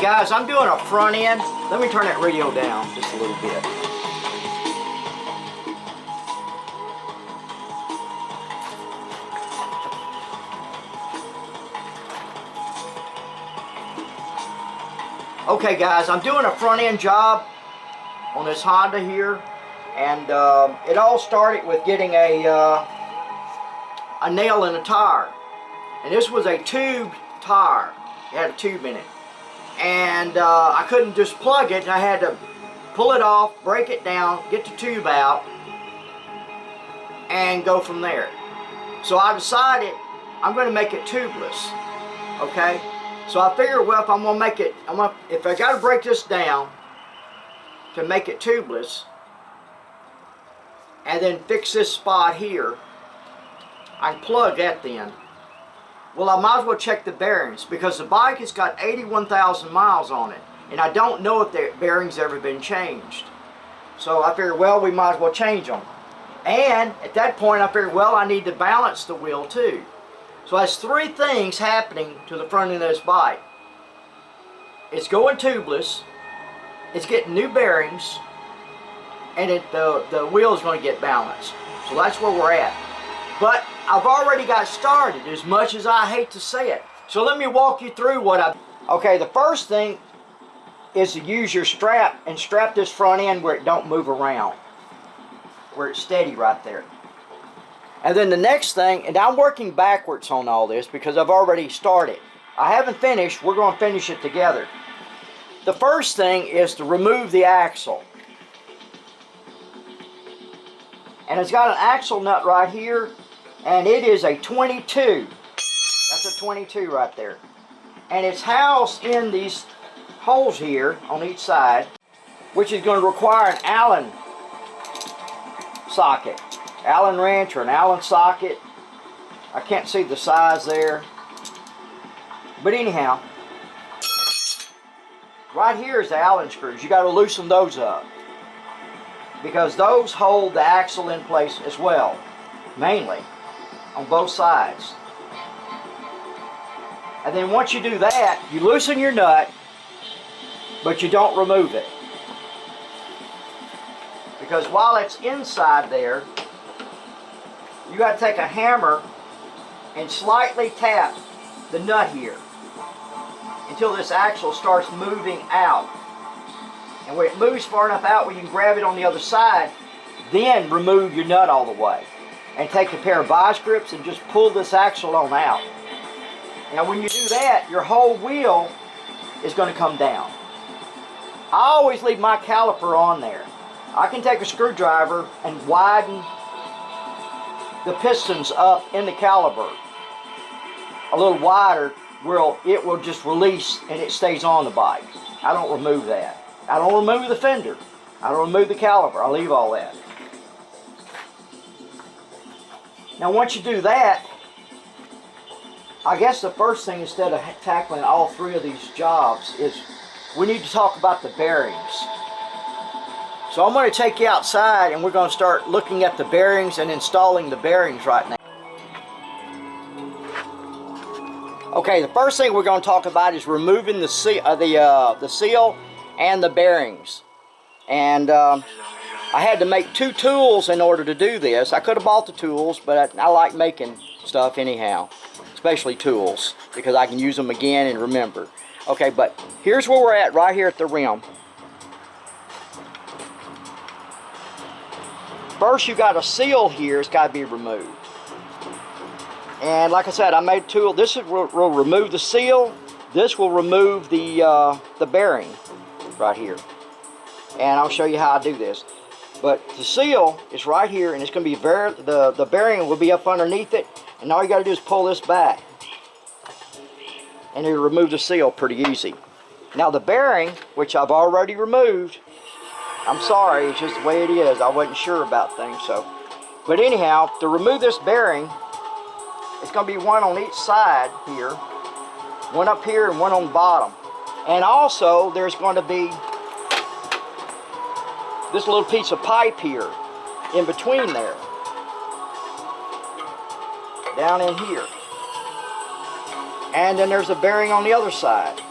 Okay guys, I'm doing a front end. Let me turn that radio down just a little bit. Okay guys, I'm doing a front end job on this Honda here, and it all started with getting a nail in a tire. And this was a tube tire. It had a tube in it. And I couldn't just plug it. I had to pull it off, break it down, get the tube out, and go from there. So I decided I'm going to make it tubeless. Okay? So I figured, well, if I'm going to make it, if I got to break this down to make it tubeless, and then fix this spot here, I can plug that then. Well, I might as well check the bearings, because the bike has got 81,000 miles on it, and I don't know if the bearings ever been changed. So I figured, well, we might as well change them. And at that point I figured, well, I need to balance the wheel too. So there's three things happening to the front end of this bike. It's going tubeless, it's getting new bearings, and the wheel is going to get balanced. So that's where we're at. But I've already got started, as much as I hate to say it. So let me walk you through what I've... Okay, the first thing is to use your strap and strap this front end where it don't move around, where it's steady right there. And then the next thing, and I'm working backwards on all this because I've already started. I haven't finished, we're going to finish it together. The first thing is to remove the axle. And it's got an axle nut right here, and it is a 22. That's a 22 right there. And it's housed in these holes here on each side, which is going to require an Allen socket. Allen wrench or an Allen socket. I can't see the size there. But anyhow, right here is the Allen screws. You got to loosen those up, because those hold the axle in place as well, mainly on both sides. And then once you do that, you loosen your nut, but you don't remove it, because while it's inside there, you got to take a hammer and slightly tap the nut here until this axle starts moving out. And when it moves far enough out where you can grab it on the other side, then remove your nut all the way. And take a pair of vice grips and just pull this axle on out. Now when you do that, your whole wheel is going to come down. I always leave my caliper on there. I can take a screwdriver and widen the pistons up in the caliper a little wider, where it will just release and it stays on the bike. I don't remove that. I don't remove the fender. I don't remove the caliper. I leave all that. Now once you do that, I guess the first thing, instead of tackling all three of these jobs, is we need to talk about the bearings. So I'm going to take you outside and we're going to start looking at the bearings and installing the bearings right now. Okay, the first thing we're going to talk about is removing the seal and the bearings. And I had to make two tools in order to do this. I could have bought the tools, but I like making stuff anyhow, especially tools, because I can use them again and remember. Okay, but here's where we're at, right here at the rim. First, you got a seal here. It's got to be removed. And like I said, I made a tool. This will remove the seal. This will remove the bearing right here. And I'll show you how I do this. But the seal is right here, and it's going to be the bearing will be up underneath it. And all you got to do is pull this back, and it'll remove the seal pretty easy. Now the bearing, which I've already removed, I'm sorry, it's just the way it is. I wasn't sure about things, so. But anyhow, to remove this bearing, it's going to be one on each side here, one up here and one on the bottom. And also, there's going to be this little piece of pipe here in between there, down in here. And then there's a bearing on the other side.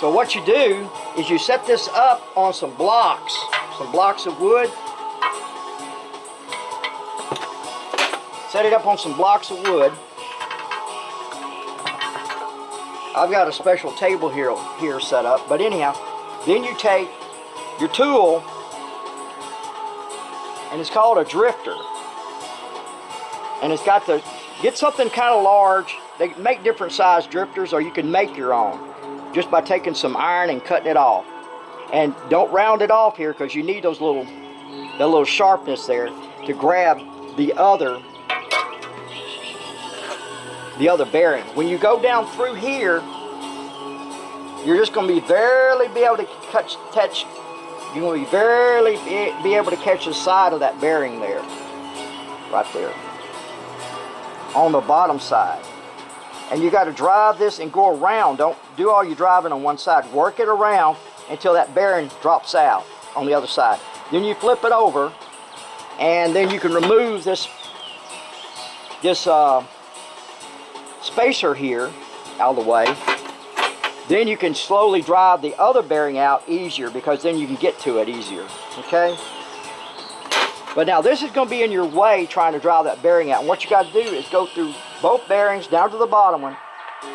So what you do is you set this up on some blocks of wood. Set it up on some blocks of wood. I've got a special table here set up, but anyhow, then you take your tool, and it's called a drifter. And it's got to get something kind of large. They make different size drifters, or you can make your own just by taking some iron and cutting it off. And don't round it off here, because you need that little sharpness there to grab the other bearing. When you go down through here, you're just going to be barely be able to touch. You're going to barely be able to catch the side of that bearing there, right there, on the bottom side. And you got to drive this and go around. Don't do all your driving on one side. Work it around until that bearing drops out on the other side. Then you flip it over, and then you can remove this spacer here out of the way. Then you can slowly drive the other bearing out easier, because then you can get to it easier, okay? But now this is going to be in your way trying to drive that bearing out. And what you got to do is go through both bearings down to the bottom one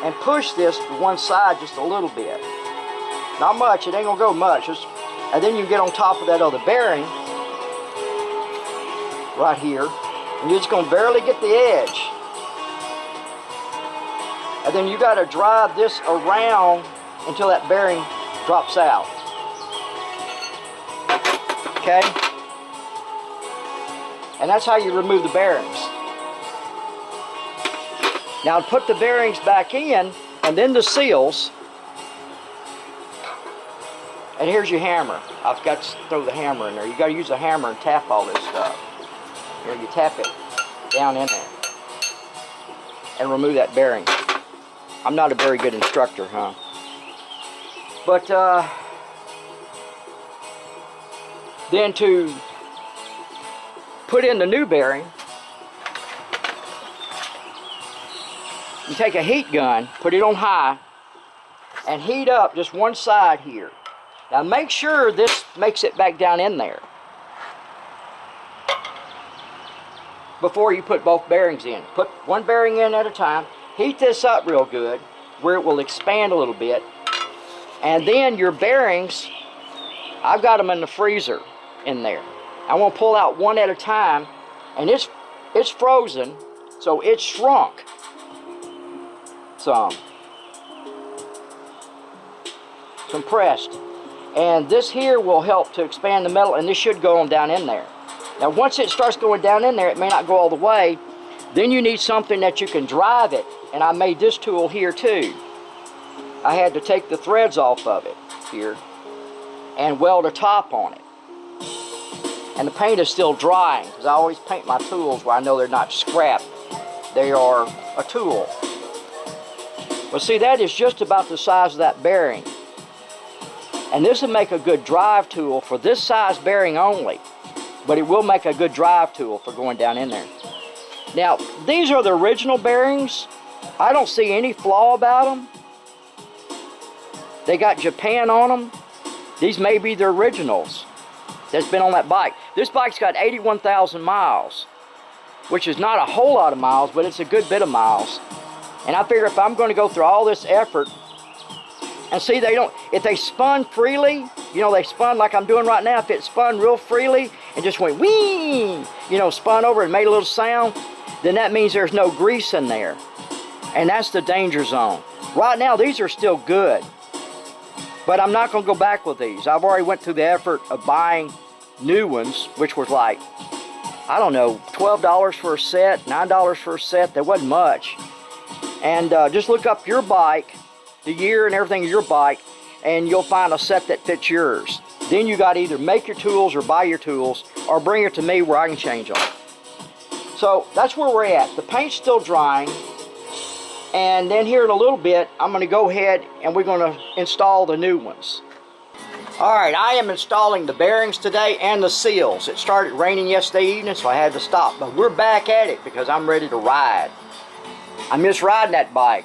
and push this to one side just a little bit. Not much, it ain't going to go much. And then you get on top of that other bearing right here, and you're just going to barely get the edge. And then you got to drive this around until that bearing drops out. Okay? And that's how you remove the bearings. Now put the bearings back in, and then the seals. And here's your hammer. I've got to throw the hammer in there. You got to use a hammer and tap all this stuff. Here, you tap it down in there and remove that bearing. I'm not a very good instructor, huh? But then to put in the new bearing, you take a heat gun, put it on high, and heat up just one side here. Now make sure this makes it back down in there before you put both bearings in. Put one bearing in at a time. Heat this up real good where it will expand a little bit. And then your bearings, I've got them in the freezer in there. I want to pull out one at a time, and it's frozen, so it's shrunk some. Compressed. And this here will help to expand the metal, and this should go on down in there. Now once it starts going down in there, it may not go all the way. Then you need something that you can drive it, and I made this tool here too. I had to take the threads off of it here and weld a top on it. And the paint is still drying, because I always paint my tools where I know they're not scrap. They are a tool. Well, see, that is just about the size of that bearing. And this will make a good drive tool for this size bearing only, but it will make a good drive tool for going down in there. Now, these are the original bearings. I don't see any flaw about them. They got Japan on them. These may be the originals that's been on that bike. This bike's got 81,000 miles, which is not a whole lot of miles, but it's a good bit of miles. And I figure if I'm going to go through all this effort, and see, if they spun freely, you know, they spun like I'm doing right now, if it spun real freely and just went whee, you know, spun over and made a little sound, then that means there's no grease in there. And that's the danger zone. Right now, these are still good. But I'm not going to go back with these. I've already went through the effort of buying new ones, which was like, I don't know, $12 for a set, $9 for a set. There wasn't much. And just look up your bike, the year and everything of your bike, and you'll find a set that fits yours. Then you got to either make your tools or buy your tools, or bring it to me where I can change them. So that's where we're at. The paint's still drying. And then here in a little bit, I'm going to go ahead and we're going to install the new ones. Alright, I am installing the bearings today and the seals. It started raining yesterday evening, so I had to stop. But we're back at it because I'm ready to ride. I miss riding that bike.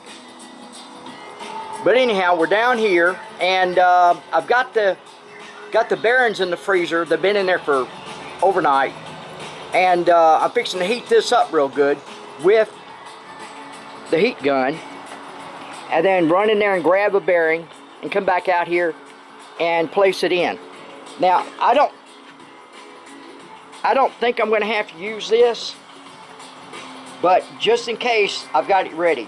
But anyhow, we're down here, and I've got the bearings in the freezer. They've been in there for overnight, and I'm fixing to heat this up real good with the heat gun, and then run in there and grab a bearing and come back out here and place it in. Now, I don't think I'm going to have to use this, but just in case, I've got it ready.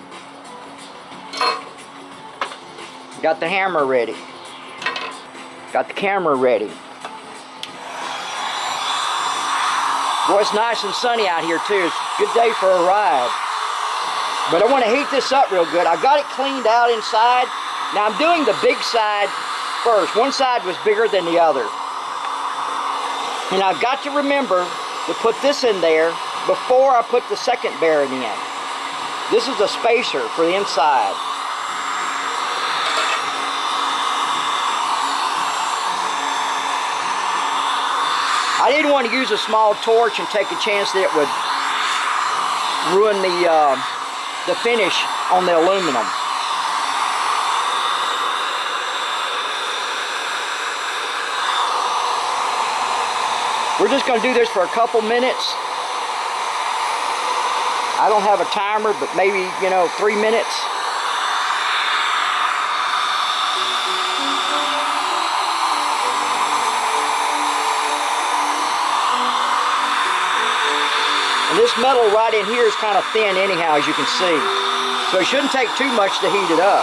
Got the hammer ready. Got the camera ready. Boy, it's nice and sunny out here too. It's a good day for a ride. But I want to heat this up real good. I got it cleaned out inside. Now I'm doing the big side first. One side was bigger than the other. And I've got to remember to put this in there before I put the second bearing in. This is a spacer for the inside. I didn't want to use a small torch and take a chance that it would ruin the finish on the aluminum. We're just going to do this for a couple minutes. I don't have a timer, but maybe, 3 minutes. And this metal right in here is kind of thin anyhow, as you can see. So it shouldn't take too much to heat it up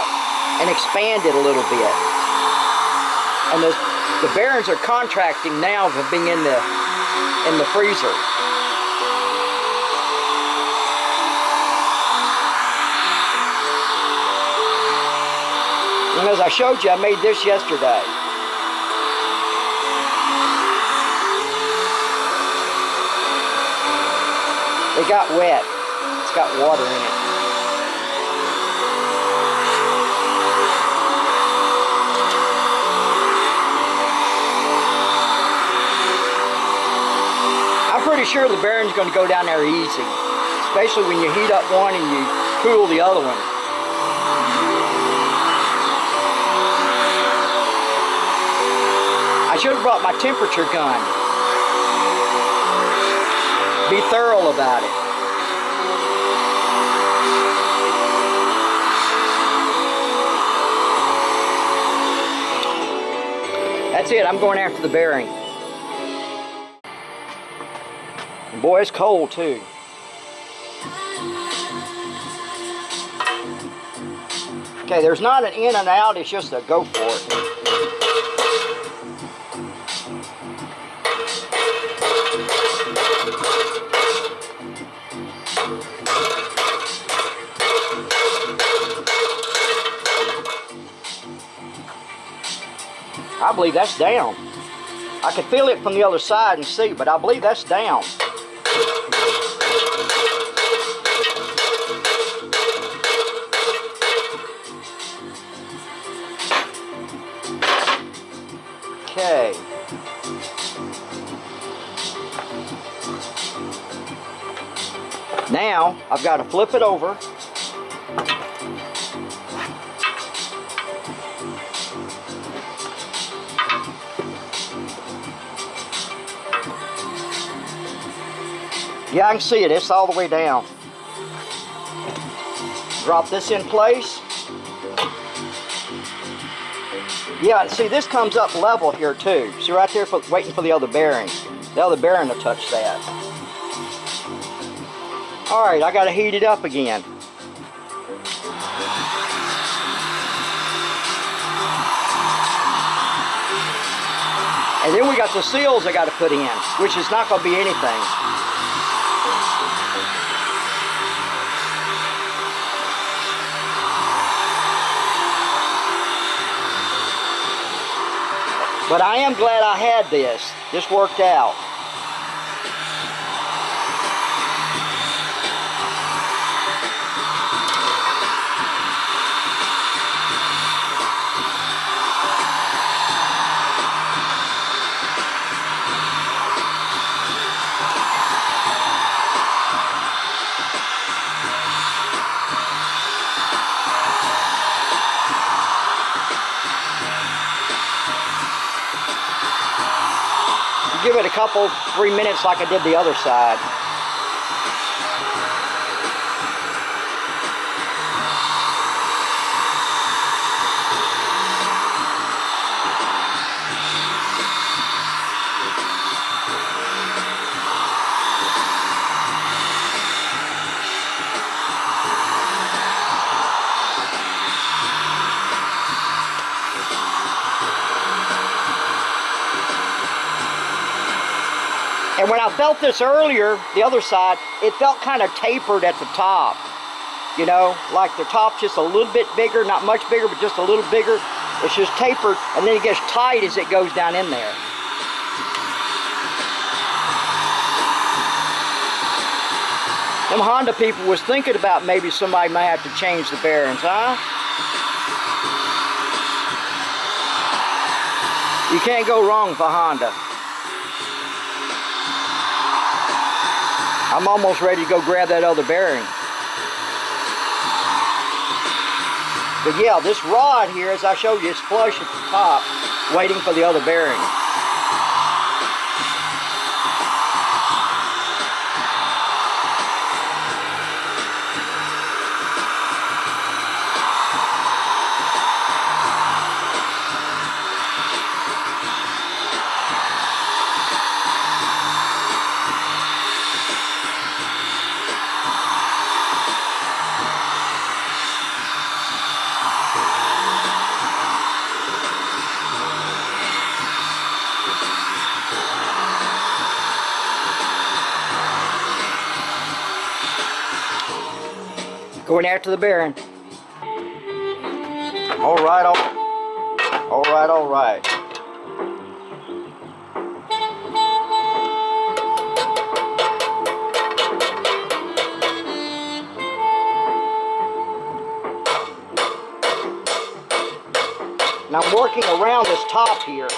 and expand it a little bit. And the bearings are contracting now from being in the freezer. And as I showed you, I made this yesterday. It got wet. It's got water in it. I'm pretty sure the bearing's going to go down there easy, especially when you heat up one and you cool the other one. I should have brought my temperature gun. Be thorough about it. That's it, I'm going after the bearing. And boy, it's cold too. Okay, there's not an in and out, it's just a go for it. I believe that's down. I can feel it from the other side and see, but I believe that's down. Okay. Now, I've got to flip it over. Yeah, I can see it. It's all the way down. Drop this in place. Yeah, see, this comes up level here too. See right there, waiting for the other bearing. The other bearing to touch that. All right, I got to heat it up again. And then we got the seals I got to put in, which is not going to be anything. But I am glad I had this. This worked out. give it a couple, 3 minutes like I did the other side. And when I felt this earlier, the other side, it felt kind of tapered at the top. You know, like the top's just a little bit bigger, not much bigger, but just a little bigger. It's just tapered, and then it gets tight as it goes down in there. Them Honda people was thinking about maybe somebody might have to change the bearings, huh? You can't go wrong with a Honda. I'm almost ready to go grab that other bearing. But yeah, this rod here, as I showed you, is flush at the top, waiting for the other bearing. Going after the bearing. All right, all right, all right. Now I'm working around this top here.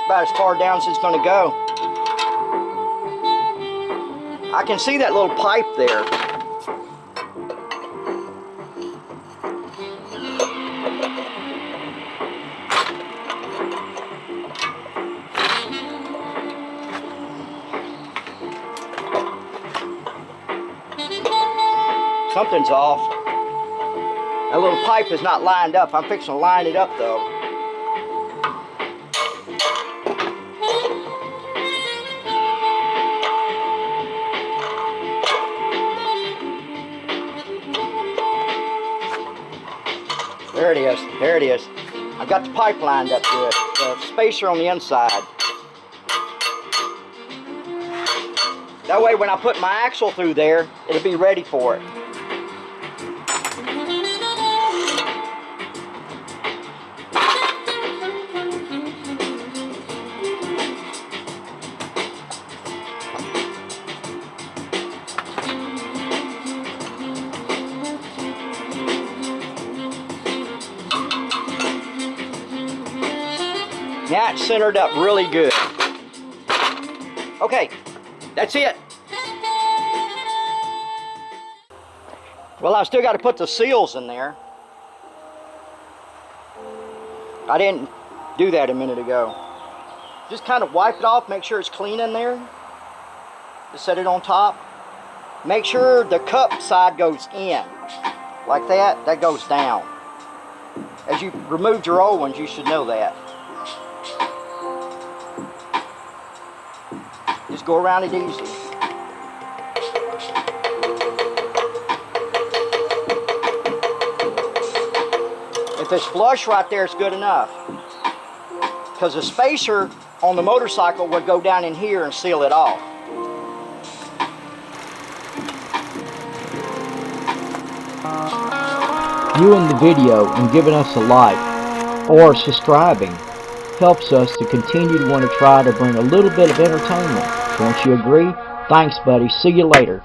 About as far down as it's going to go. I can see that little pipe there. Something's off. That little pipe is not lined up. I'm fixing to line it up though. There it is, there it is. I've got the pipe lined up to it, the spacer on the inside. That way when I put my axle through there, it'll be ready for it. Now it's centered up really good. Okay, that's it. Well, I've still got to put the seals in there. I didn't do that a minute ago. Just kind of wipe it off, make sure it's clean in there. Just set it on top. Make sure the cup side goes in. Like that, that goes down. As you removed your old ones, you should know that. Just go around it easy. If it's flush right there, it's good enough. Because the spacer on the motorcycle would go down in here and seal it off. Viewing the video and giving us a like or subscribing helps us to continue to want to try to bring a little bit of entertainment. Don't you agree? Thanks, buddy. See you later.